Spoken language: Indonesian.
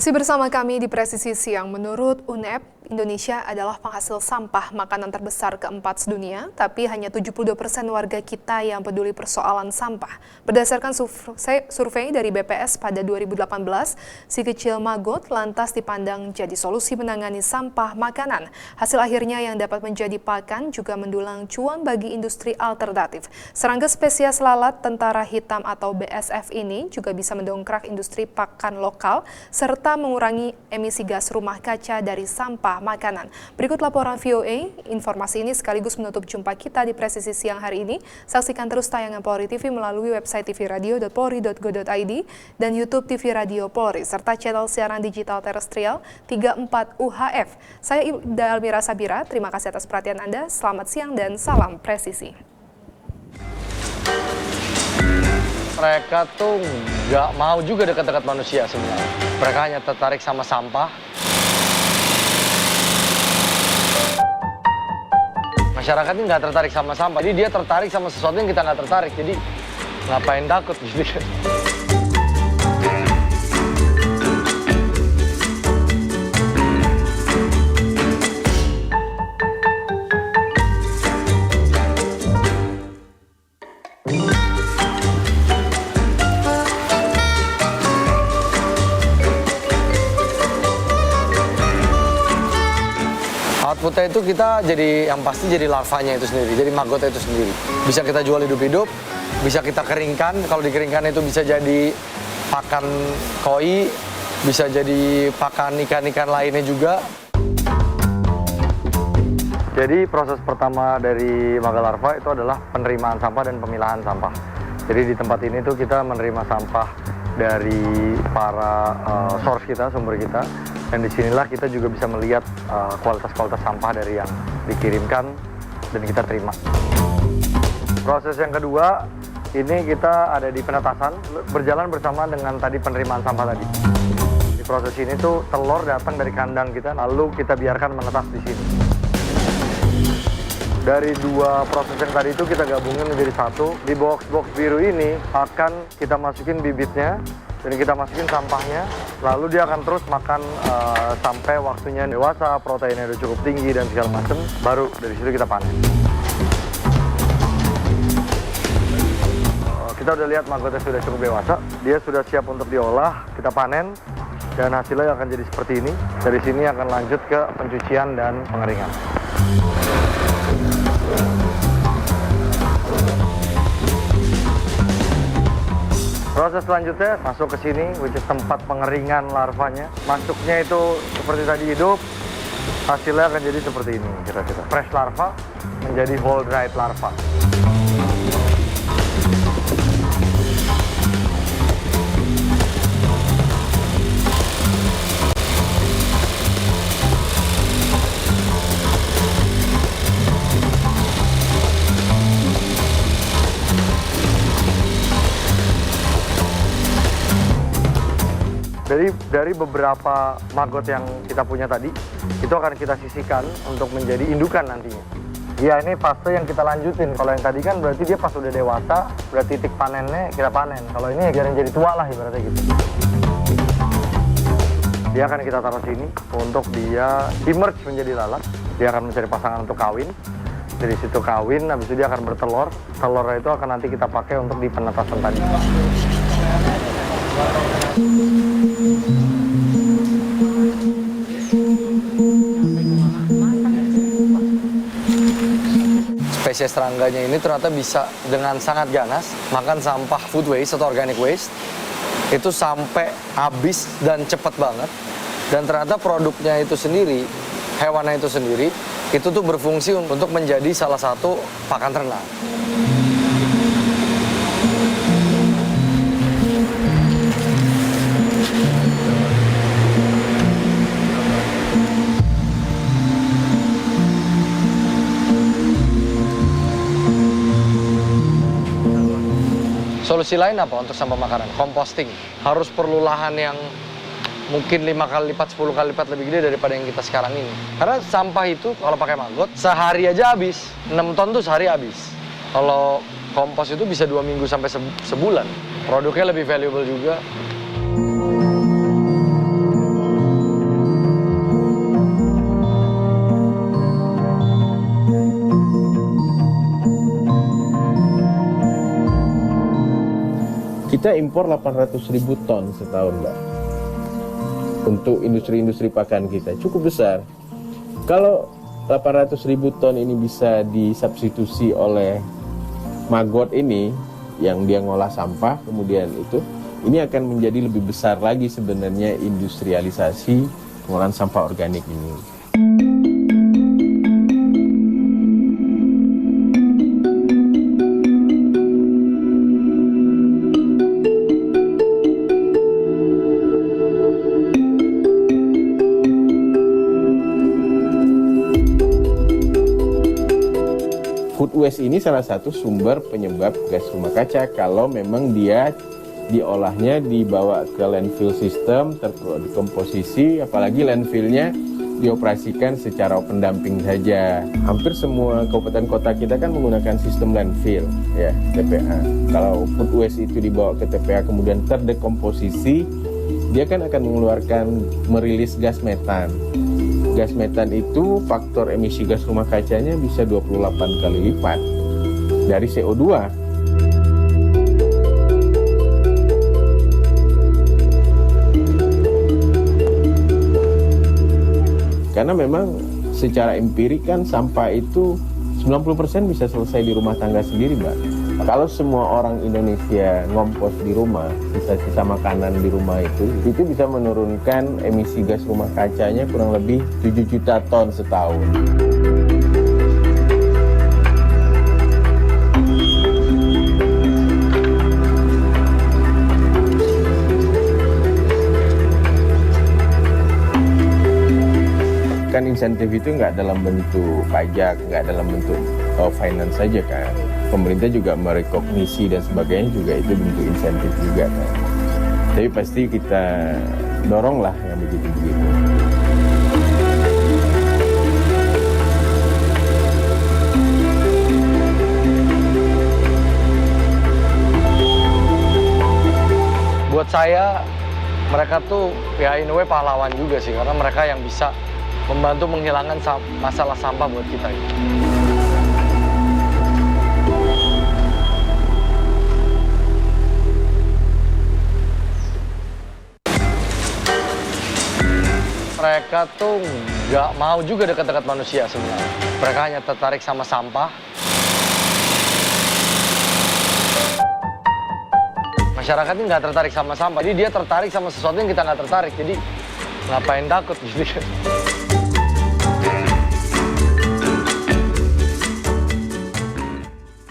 Masih bersama kami di Presisi Siang. Menurut UNEP, Indonesia adalah penghasil sampah makanan terbesar keempat sedunia, tapi hanya 72% warga kita yang peduli persoalan sampah. Berdasarkan survei dari BPS pada 2018, si kecil maggot lantas dipandang jadi solusi menangani sampah makanan. Hasil akhirnya yang dapat menjadi pakan juga mendulang cuan bagi industri alternatif. Serangga spesies lalat tentara hitam atau BSF ini juga bisa mendongkrak industri pakan lokal serta mengurangi emisi gas rumah kaca dari sampah makanan. Berikut laporan VOA. Informasi ini sekaligus menutup jumpa kita di Presisi Siang hari ini. Saksikan terus tayangan Polri TV melalui website tvradio.polri.go.id dan YouTube TV Radio Polri serta channel siaran digital terestrial 34 UHF. Saya Ida Almira Sabira, terima kasih atas perhatian Anda. Selamat siang dan salam presisi. Mereka tuh nggak mau juga dekat-dekat manusia sebenarnya. Mereka hanya tertarik sama sampah. Masyarakat ini nggak tertarik sama sampah, jadi dia tertarik sama sesuatu yang kita nggak tertarik. Jadi ngapain takut gitu. Outputnya itu kita yang pasti jadi larvanya itu sendiri, jadi maggotnya itu sendiri. Bisa kita jual hidup-hidup, bisa kita keringkan, kalau dikeringkan itu bisa jadi pakan koi, bisa jadi pakan ikan-ikan lainnya juga. Jadi proses pertama dari maga larva itu adalah penerimaan sampah dan pemilahan sampah. Jadi di tempat ini tuh kita menerima sampah dari para source kita, sumber kita. Dan disinilah kita juga bisa melihat kualitas-kualitas sampah dari yang dikirimkan dan kita terima. Proses yang kedua, ini kita ada di penetasan, berjalan bersama dengan tadi penerimaan sampah tadi. Di proses ini tuh telur datang dari kandang kita, lalu kita biarkan menetas di sini. Dari dua proses yang tadi itu kita gabungin menjadi satu. Di box-box biru ini akan kita masukin bibitnya, dan kita masukin sampahnya, lalu dia akan terus makan sampai waktunya dewasa, proteinnya udah cukup tinggi dan segala macam, baru dari situ kita panen. Kita udah lihat maggotnya sudah cukup dewasa, dia sudah siap untuk diolah, kita panen, dan hasilnya akan jadi seperti ini. Dari sini akan lanjut ke pencucian dan pengeringan. Proses selanjutnya masuk ke sini, which is tempat pengeringan larvanya. Masuknya itu seperti tadi hidup, hasilnya akan jadi seperti ini kira-kira. Fresh larva menjadi whole dried larva. Dari beberapa maggot yang kita punya tadi, itu akan kita sisihkan untuk menjadi indukan nantinya. Ya, ini fase yang kita lanjutin. Kalau yang tadi kan berarti dia pas udah dewasa, berarti titik panennya kita panen. Kalau ini ya biarin jadi tua lah ibaratnya gitu. Dia akan kita taruh sini untuk dia emerge menjadi lalat. Dia akan mencari pasangan untuk kawin. Dari situ kawin, habis itu dia akan bertelur. Telurnya itu akan nanti kita pakai untuk di penetasan tadi. Spesies serangganya ini ternyata bisa dengan sangat ganas makan sampah food waste atau organic waste itu sampai habis dan cepat banget. Dan ternyata produknya itu sendiri, hewannya itu sendiri, itu tuh berfungsi untuk menjadi salah satu pakan ternak. Solusi lain apa untuk sampah makanan? Composting. Harus perlu lahan yang mungkin 5 kali lipat, 10 kali lipat lebih gede daripada yang kita sekarang ini. Karena sampah itu kalau pakai maggot, sehari aja habis. 6 ton tuh sehari habis. Kalau kompos itu bisa 2 minggu sampai sebulan. Produknya lebih valuable juga. Kita impor 800.000 ton setahun, Mbak. Untuk industri-industri pakan kita cukup besar. Kalau 800.000 ton ini bisa disubstitusi oleh Maggot ini yang dia ngolah sampah, kemudian ini akan menjadi lebih besar lagi sebenarnya industrialisasi pengolahan sampah organik ini. Food waste ini salah satu sumber penyebab gas rumah kaca kalau memang dia diolahnya dibawa ke landfill system, terdekomposisi, apalagi landfillnya dioperasikan secara open dumping saja. Hampir semua kabupaten kota kita kan menggunakan sistem landfill, ya, TPA. Kalau food waste itu dibawa ke TPA kemudian terdekomposisi, dia kan akan merilis gas metan. Gas metan itu faktor emisi gas rumah kacanya bisa 28 kali lipat dari CO2. Karena memang secara empirik kan sampah itu 90% bisa selesai di rumah tangga sendiri, Mbak. Kalau semua orang Indonesia ngompos di rumah, sisa-sisa makanan di rumah itu bisa menurunkan emisi gas rumah kacanya kurang lebih 7 juta ton setahun. Kan insentif itu nggak dalam bentuk pajak, nggak dalam bentuk finance saja kan. Pemerintah juga merekognisi dan sebagainya juga itu bentuk insentif juga kan. Tapi pasti kita doronglah yang begitu-begitu. Buat saya, mereka tuh ya in a way pahlawan juga sih, karena mereka yang bisa membantu menghilangkan masalah sampah buat kita gitu. Mereka tuh nggak mau juga dekat-dekat manusia sebenarnya. Mereka hanya tertarik sama sampah. Masyarakat ini nggak tertarik sama sampah, jadi dia tertarik sama sesuatu yang kita nggak tertarik. Jadi ngapain takut gitu.